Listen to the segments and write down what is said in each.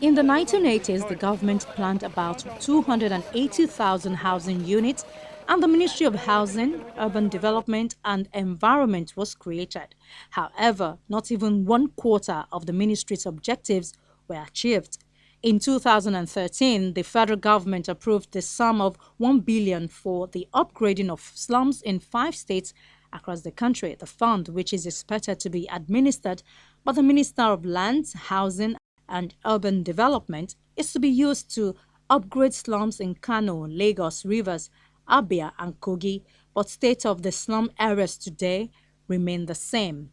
In the 1980s, the government planned about 280,000 housing units, and the Ministry of Housing, Urban Development and Environment was created. However, not even one quarter of the ministry's objectives were achieved. In 2013, the federal government approved the sum of 1 billion for the upgrading of slums in 5 states across the country. The fund, which is expected to be administered by the Minister of Lands, Housing and Urban Development, is to be used to upgrade slums in Kano, Lagos, Rivers, Abia and Kogi, but state of the slum areas today remain the same.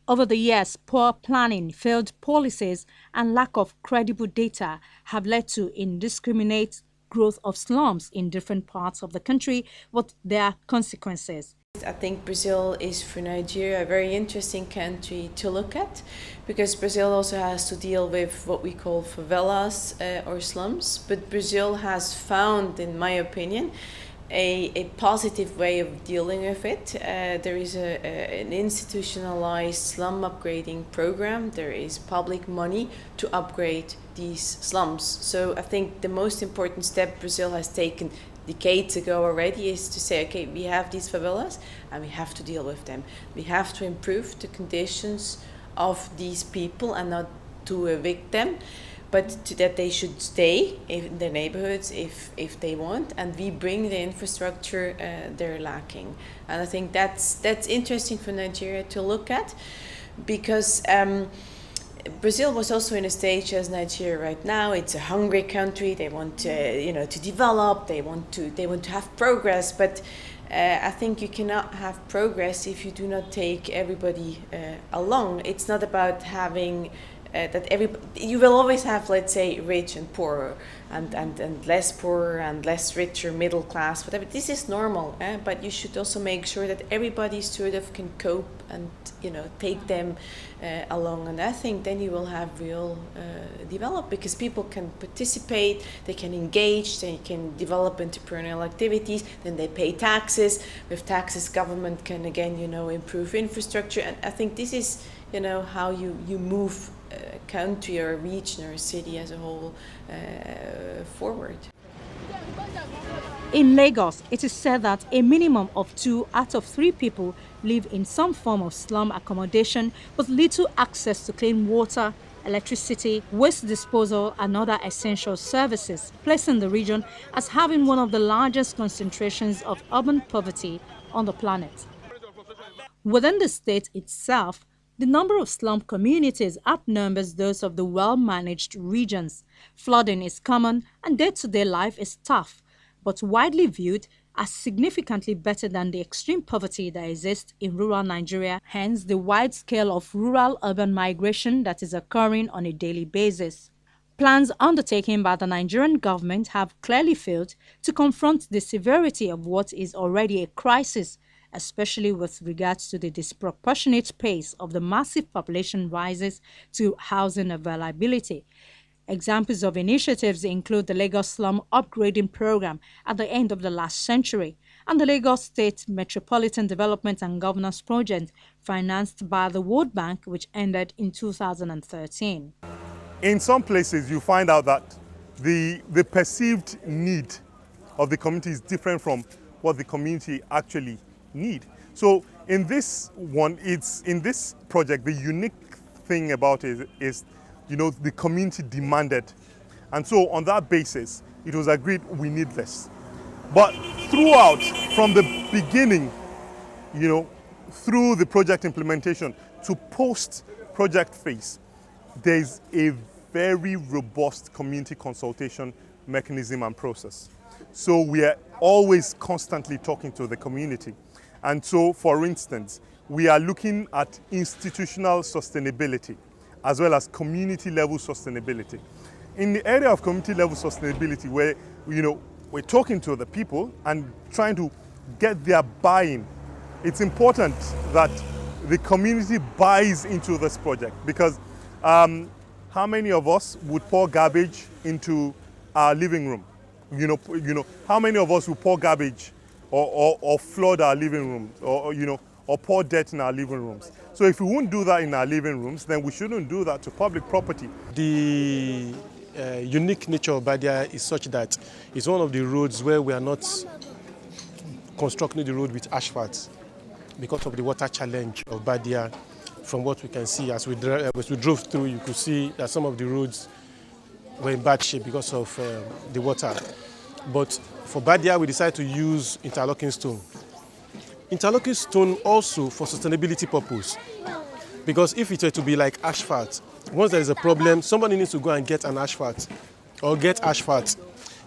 Over the years, poor planning, failed policies, and lack of credible data have led to indiscriminate growth of slums in different parts of the country, with their consequences. I think Brazil is for Nigeria a very interesting country to look at, because Brazil also has to deal with what we call favelas or slums, but Brazil has found, in my opinion, a positive way of dealing with it. There is an institutionalized slum upgrading program. There is public money to upgrade these slums. So I think the most important step Brazil has taken decades ago already is to say, okay, we have these favelas and we have to deal with them. We have to improve the conditions of these people and not to evict them, but that they should stay in their neighborhoods if they want, and we bring the infrastructure they're lacking. And I think that's interesting for Nigeria to look at, because Brazil was also in a stage as Nigeria right now. It's a hungry country. They want to develop. They want to have progress. But I think you cannot have progress if you do not take everybody along. It's not about having you will always have, let's say, rich and poor, and less poor and less rich or middle class, whatever. This is normal, but you should also make sure that everybody sort of can cope and take them along. And I think then you will have real develop, because people can participate, they can engage, they can develop entrepreneurial activities, then they pay taxes. With taxes, government can again improve infrastructure. And I think this is how you move a country or a region or a city as a whole forward. In Lagos, it is said that a minimum of 2 out of 3 people live in some form of slum accommodation with little access to clean water, electricity, waste disposal and other essential services, placing the region as having one of the largest concentrations of urban poverty on the planet. Within the state itself, the number of slum communities outnumbers those of the well-managed regions. Flooding is common and day-to-day life is tough, but widely viewed as significantly better than the extreme poverty that exists in rural Nigeria, hence the wide scale of rural-urban migration that is occurring on a daily basis. Plans undertaken by the Nigerian government have clearly failed to confront the severity of what is already a crisis, especially with regards to the disproportionate pace of the massive population rises to housing availability. Examples of initiatives include the Lagos Slum Upgrading Program at the end of the last century and the Lagos State Metropolitan Development and Governance Project, financed by the World Bank, which ended in 2013. In some places, you find out that the perceived need of the community is different from what the community actually need. So in this one, in this project, the unique thing about it is the community demanded. And so on that basis, it was agreed we need this. But throughout, from the beginning, through the project implementation to post-project phase, there's a very robust community consultation mechanism and process. So we are always constantly talking to the community. And so, for instance, we are looking at institutional sustainability as well as community level sustainability. In the area of community level sustainability, where we're talking to the people and trying to get their buy-in, it's important that the community buys into this project, because how many of us would pour garbage into our living room? How many of us would pour garbage or flood our living rooms, or pour dirt in our living rooms? So if we won't do that in our living rooms, then we shouldn't do that to public property. The unique nature of Badia is such that it's one of the roads where we are not constructing the road with asphalt because of the water challenge of Badia. From what we can see, as we drove through, you could see that some of the roads were in bad shape because of the water. But for Badia, we decided to use interlocking stone. Interlocking stone also for sustainability purpose, because if it were to be like asphalt, once there is a problem, somebody needs to go and get an asphalt or get asphalt,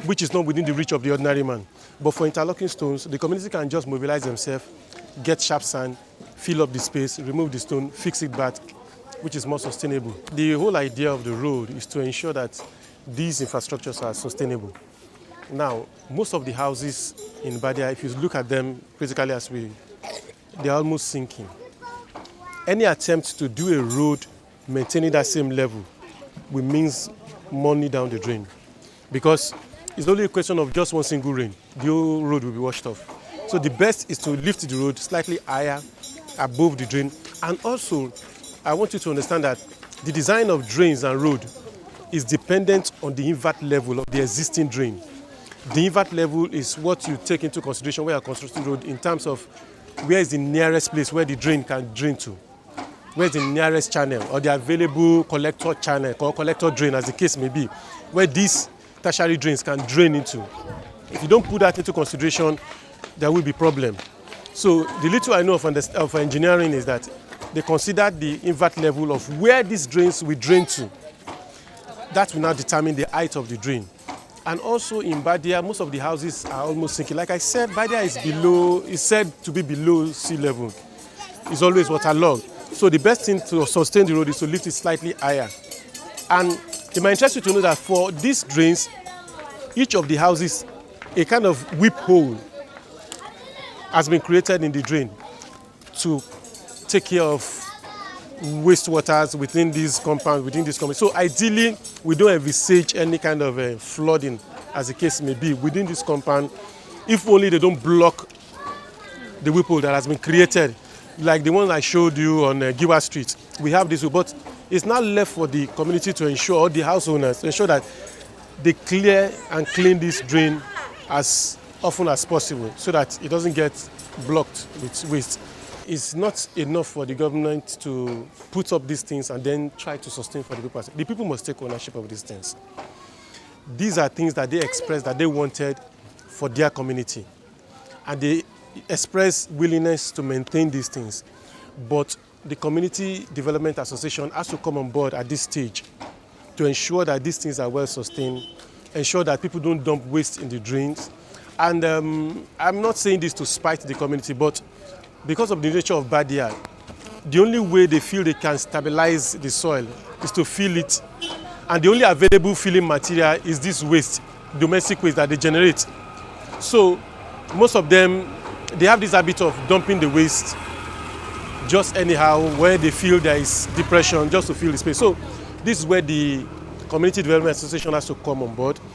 which is not within the reach of the ordinary man. But for interlocking stones, the community can just mobilize themselves, get sharp sand, fill up the space, remove the stone, fix it back, which is more sustainable. The whole idea of the road is to ensure that these infrastructures are sustainable. Now, most of the houses in Badia, if you look at them critically they're almost sinking. Any attempt to do a road maintaining that same level will means money down the drain, because it's only a question of just one single rain. The whole road will be washed off. So the best is to lift the road slightly higher above the drain. And also, I want you to understand that the design of drains and road is dependent on the invert level of the existing drain. The invert level is what you take into consideration when you're constructing road in terms of where is the nearest place where the drain can drain to. Where is the nearest channel or the available collector channel or collector drain, as the case may be, where these tertiary drains can drain into. If you don't put that into consideration, there will be problem. So the little I know of engineering is that they consider the invert level of where these drains will drain to. That will now determine the height of the drain. And also in Badia, most of the houses are almost sinking. Like I said, Badia is said to be below sea level. It's always waterlogged. So the best thing to sustain the road is to lift it slightly higher. And it might interest you to know that for these drains, each of the houses, a kind of whip hole has been created in the drain to take care of wastewaters within this compound, within this community. So ideally, we don't envisage any kind of flooding, as the case may be, within this compound, if only they don't block the whip hole that has been created, like the one I showed you on Giwa Street. We have this, but it's not left for the community to ensure, or the house owners, to ensure that they clear and clean this drain as often as possible so that it doesn't get blocked with waste. It's not enough for the government to put up these things and then try to sustain for the people. The people must take ownership of these things. These are things that they expressed that they wanted for their community. And they express willingness to maintain these things. But the Community Development Association has to come on board at this stage to ensure that these things are well sustained, ensure that people don't dump waste in the drains. And I'm not saying this to spite the community, but because of the nature of Badia, the only way they feel they can stabilize the soil is to fill it. And the only available filling material is this waste, domestic waste that they generate. So most of them, they have this habit of dumping the waste just anyhow where they feel there is depression, just to fill the space. So this is where the Community Development Association has to come on board.